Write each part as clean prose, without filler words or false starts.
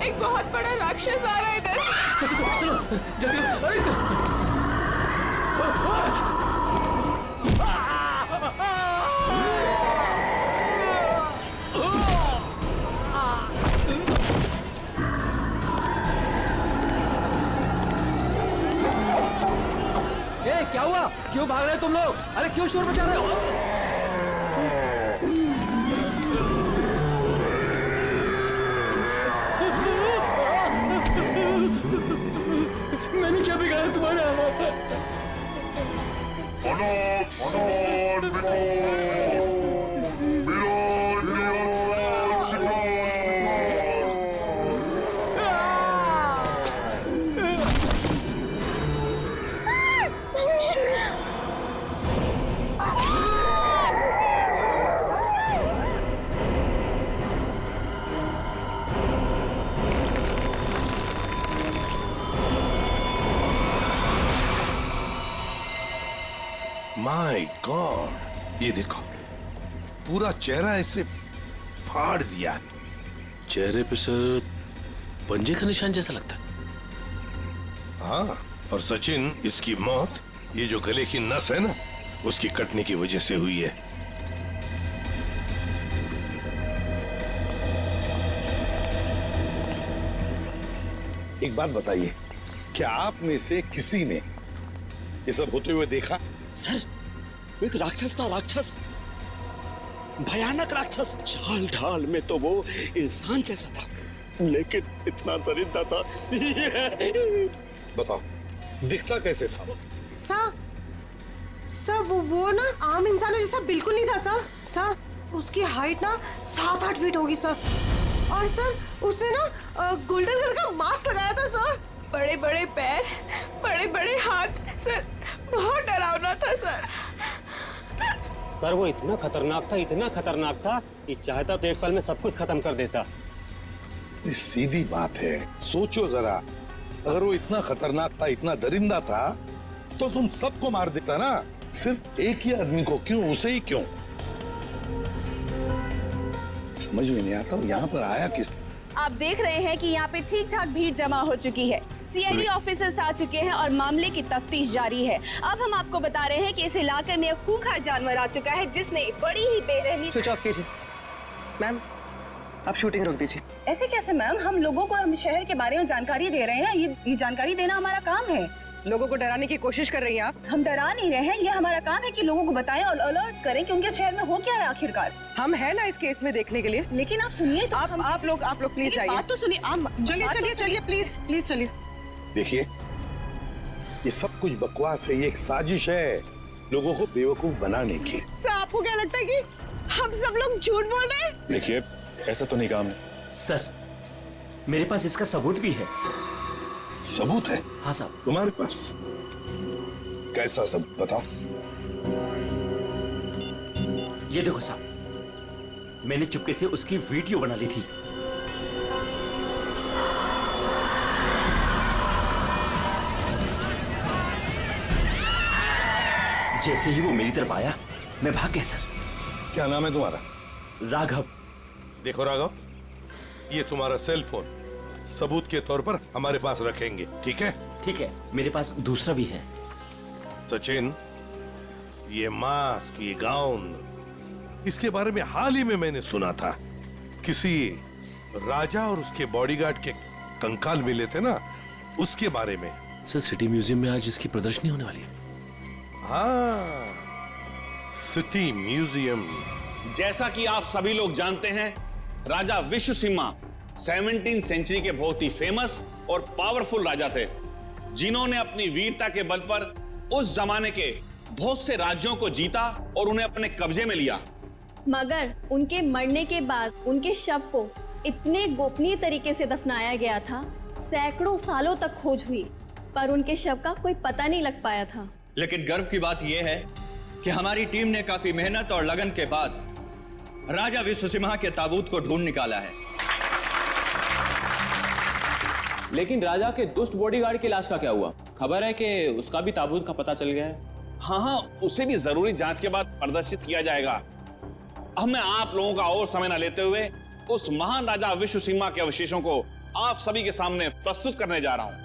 एक बहुत बड़ा राक्षस आ रहा है इधर। चलो चलो जल्दी। ए, क्या हुआ? क्यों भाग रहे हो तुम लोग? अरे क्यों शोर मचा रहे हो? मैंने क्या बिगाड़ा तुम्हारा? माय गॉड, ये देखो पूरा चेहरा ऐसे फाड़ दिया। चेहरे पे सर पंजे का निशान जैसा लगता है। हाँ, और सचिन, इसकी मौत ये जो गले की नस है ना, उसकी कटने की वजह से हुई है। एक बात बताइए, क्या आप में से किसी ने ये सब होते हुए देखा? सर, वो एक राक्षस था, राक्षस, भयानक राक्षस। चाल ढाल में तो वो इंसान जैसा था, लेकिन इतना दरिद्र था। बताओ, दिखता कैसे था वो? सर वो ना आम इंसानों जैसा बिल्कुल नहीं था सर, उसकी हाइट ना 7-8 फीट होगी सर। और सर उसने ना गोल्डन कलर का मास्क लगाया था सर। बड़े बड़े पैर, बड़े बड़े हाथ सर, बहुत डरावना था सर। सर वो इतना खतरनाक था कि चाहता तो एक पल में सब कुछ खत्म कर देता। ये सीधी बात है, सोचो जरा, अगर वो इतना खतरनाक था, इतना दरिंदा था, तो तुम सबको मार देता ना, सिर्फ एक ही आदमी को क्यों, उसे ही क्यों? समझ में नहीं आता यहाँ पर आया किस? आप देख रहे हैं कि यहाँ पे ठीक ठाक भीड़ जमा हो चुकी है। सीआईडी ऑफिसर्स आ चुके हैं और मामले की तफ्तीश जारी है। अब हम आपको बता रहे हैं कि इस इलाके में एक खूंखार जानवर आ चुका है जिसने बड़ी ही बेरहमी। स्विच ऑफ कीजिए मैम, आप शूटिंग रोक दीजिए। ऐसे कैसे मैम, हम लोगों को हम शहर के बारे में जानकारी दे रहे हैं, ये जानकारी देना हमारा काम है। लोगों को डराने की कोशिश कर रही हैं आप। हम डरा नहीं रहे हैं, ये हमारा काम है कि लोगों को बताएं और अलर्ट करें कि उनके शहर में हो क्या रहा है आखिरकार। हम है ना इस केस में देखने के लिए। लेकिन आप सुनिए तो, आप लोग प्लीज आइए। बात तो सुनिए। चलिए प्लीज चलिए। देखिए, ये सब कुछ बकवास है, ये एक साजिश है लोगों को बेवकूफ बनाने की। आपको क्या लगता है कि हम सब लोग झूठ बोल रहे हैं? देखिए, ऐसा तो नहीं काम है। सर, मेरे पास इसका सबूत भी है। सबूत है? हाँ साहब। तुम्हारे पास कैसा सबूत, बताओ। ये देखो साहब, मैंने चुपके से उसकी वीडियो बना ली थी। जैसे ही वो मेरी तरफ आया मैं भाग गया सर। क्या नाम है तुम्हारा? राघव। देखो राघव, ये तुम्हारा सेल फोन सबूत के तौर पर हमारे पास रखेंगे, ठीक है? ठीक है, मेरे पास दूसरा भी है। सचिन, ये मास्क, ये गाउन, इसके बारे में हाल ही में मैंने सुना था। किसी राजा और उसके बॉडीगार्ड के कंकाल मिले थे ना, उसके बारे में। सर सिटी म्यूजियम में आज इसकी प्रदर्शनी होने वाली है। हाँ, सिटी म्यूजियम। जैसा कि आप सभी लोग जानते हैं, राजा विश्वसिंहा 17वीं सेंचुरी के बहुत ही फेमस और पावरफुल राजा थे, जिन्होंने अपनी वीरता के बल पर उस जमाने के बहुत से राज्यों को जीता और उन्हें अपने कब्जे में लिया। मगर उनके मरने के बाद उनके शव को इतने गोपनीय तरीके से दफनाया गया था, सैकड़ों सालों तक खोज हुई पर उनके शव का कोई पता नहीं लग पाया था। लेकिन गर्व की बात यह है कि हमारी टीम ने काफी मेहनत और लगन के बाद राजा विश्वसिंहा के ताबूत को ढूंढ निकाला है। लेकिन राजा के दुष्ट बॉडीगार्ड की लाश का क्या हुआ? खबर है कि उसका भी ताबूत का पता चल गया है। हाँ, उसे भी जरूरी जांच के बाद प्रदर्शित किया जाएगा। अब मैं आप लोगों का और समय न लेते हुए उस महान राजा विश्वसिंहा के अवशेषों को आप सभी के सामने प्रस्तुत करने जा रहा हूं।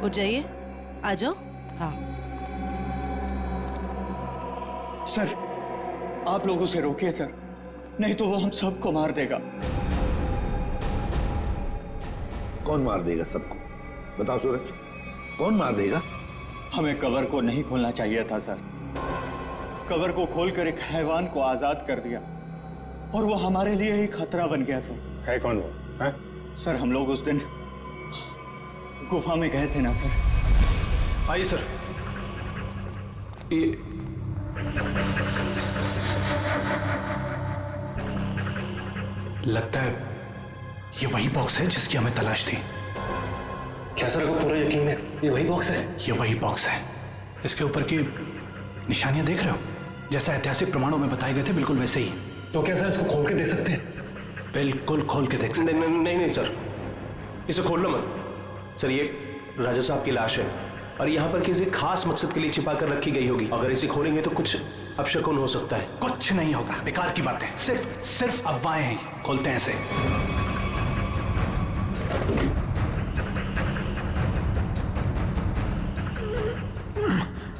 उठ जाइए, आ जाओ। हाँ सर, आप लोग उसे रोकिए सर, नहीं तो वो हम सबको मार देगा। कौन मार देगा सबको? बताओ सूरज, कौन मार देगा? हमें कवर को नहीं खोलना चाहिए था सर। कवर को खोलकर एक हैवान को आजाद कर दिया और वो हमारे लिए ही खतरा बन गया सर। है कौन वो? है? सर, हम लोग उस दिन गुफा में गए थे ना सर। आइए सर। ये लगता है ये वही बॉक्स है जिसकी हमें तलाश थी। क्या सर को पूरा यकीन है ये वही बॉक्स है? ये वही बॉक्स है। इसके ऊपर की निशानियां देख रहे हो? जैसा ऐतिहासिक प्रमाणों में बताए गए थे बिल्कुल वैसे ही। तो क्या सर इसको खोल के देख सकते हैं? बिल्कुल खोल के देख सकते हैं। नहीं सर, इसे खोलना मत सर। ये राजा साहब की लाश है और यहाँ पर किसी खास मकसद के लिए छिपा कर रखी गई होगी। अगर इसे खोलेंगे तो कुछ अपशकुन हो सकता है। कुछ नहीं होगा, बेकार की बातें, सिर्फ अफवाहें हैं। खोलते हैं इसे।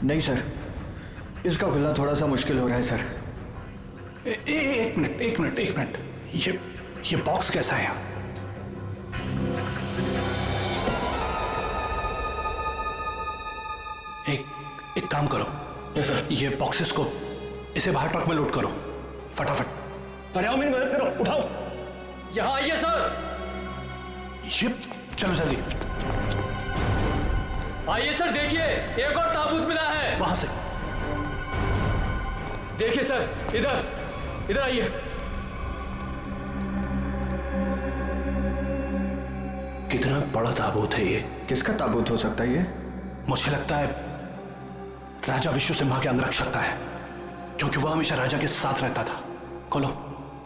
नहीं सर, इसका खुलना थोड़ा सा मुश्किल हो रहा है सर। एक मिनट। ये बॉक्स कैसा है? एक काम करो। Yes sir. ये बॉक्सेस को इसे बाहर ट्रक में लोड करो फटाफट। पर्यावरण मेरी मदद करो, उठाओ। यहाँ आइए सर। ये चलो जल्दी आइए सर, देखिए एक और ताबूत मिला है। वहां से देखिए सर, इधर आइए। कितना बड़ा ताबूत है ये। किसका ताबूत हो सकता है ये? मुझे लगता है राजा विश्व सिम्हा के अंगरक्षक का है, क्योंकि वो हमेशा राजा के साथ रहता था। खोलो।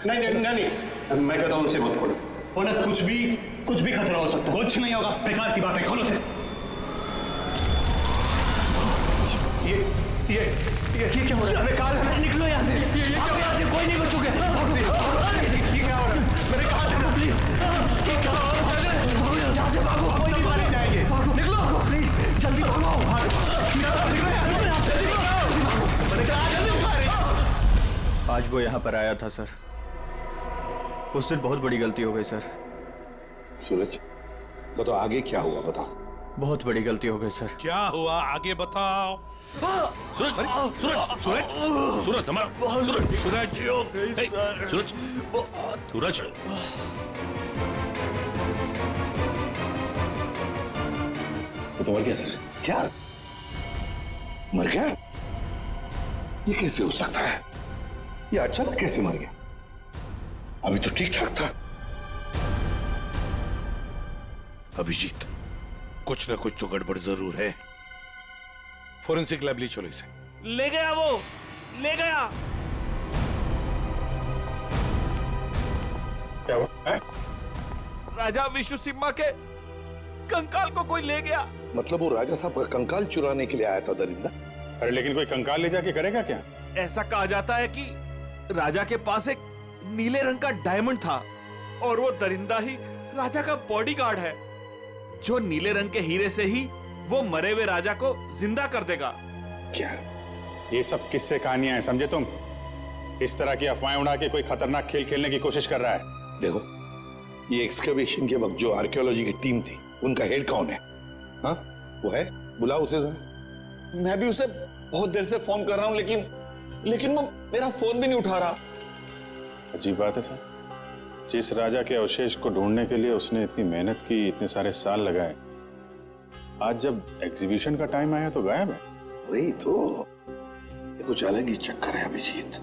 नहीं, मैं कहता हूँ उनसे मत खोलो। उन्हें कुछ भी खतरा हो सकता है। कुछ नहीं होगा, बेकार की बात है, खोलो से। ये क्या हो रहा है? कार निकलो यहाँ से। यहाँ से कोई नहीं बचोगे। ये क्या हो रहा है? मैंने कहा था ना, प्लीज। ये क्या हो रहा है? यहाँ से भागो, कोई नहीं मारे जाएंगे। निकलो प्लीज, जल्दी भागो। आज वो यहाँ पर आया था सर। उस दिन बहुत बड़ी गलती हो गई सर। सूरज, बताओ आगे क्या हुआ, बताओ। बहुत बड़ी गलती हो गई सर। क्या हुआ आगे बताओ। सूरज, सूरज, सूरज, सूरज, संभाल। सूरज, सूरज, सूरज, सूरज। वो तो मर गया सर। क्या मर गया? ये कैसे हो सकता है? ये अचानक कैसे मर गया? अभी तो ठीक ठाक था। अभिजीत, कुछ ना कुछ तो गड़बड़ जरूर है। फोरेंसिक लैब ले चलो इसे। ले गया, वो ले गया। क्या हुआ? राजा विश्व सिम्हा के कंकाल को कोई ले गया। मतलब वो राजा साहब का कंकाल चुराने के लिए आया था दरिंदा? अरे लेकिन कोई कंकाल ले जाके करेगा क्या? ऐसा कहा जाता है कि राजा के पास एक नीले रंग का डायमंड था और वो दरिंदा ही राजा का बॉडीगार्ड है, जो नीले रंग के हीरे से ही वो मरे हुए राजा को जिंदा कर देगा। क्या? ये सब किस्से कहानियां हैं, समझे तुम? इस तरह की अफवाहें उड़ा के कोई खतरनाक खेल खेलने की कोशिश कर रहा है। देखो, ये एक्सकवेशन के वक्त जो आर्कियोलॉजी की टीम थी, उनका हेड कौन है? हाँ, वो है, बुलाओ उसे जरा। मैं भी उसे बहुत देर से फोन कर रहा हूं, लेकिन वो मेरा फोन भी नहीं उठा रहा। अजीब बात है सर। जिस राजा के अवशेष को ढूंढने के लिए उसने इतनी मेहनत की, इतने सारे साल लगाए, आज जब एग्जीबिशन का टाइम आया तो गायब है। वही तो, ये कुछ अलग ही चक्कर है अभिजीत।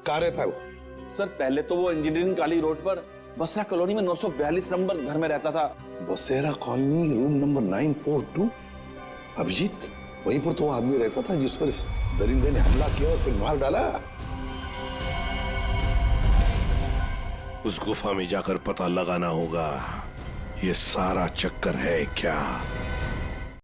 कहाँ रहता है वो? सर पहले तो वो इंजीनियरिंग काली रोड पर बसरा कॉलोनी में 942 नंबर घर में रहता था। बसेरा कॉलोनी, रूम नंबर 942। अभिजीत, वहीं पर तो वो आदमी रहता था जिस पर इस दरिंदे ने हमला किया और फिर मार डाला। उस गुफा में जाकर पता लगाना होगा ये सारा चक्कर है क्या।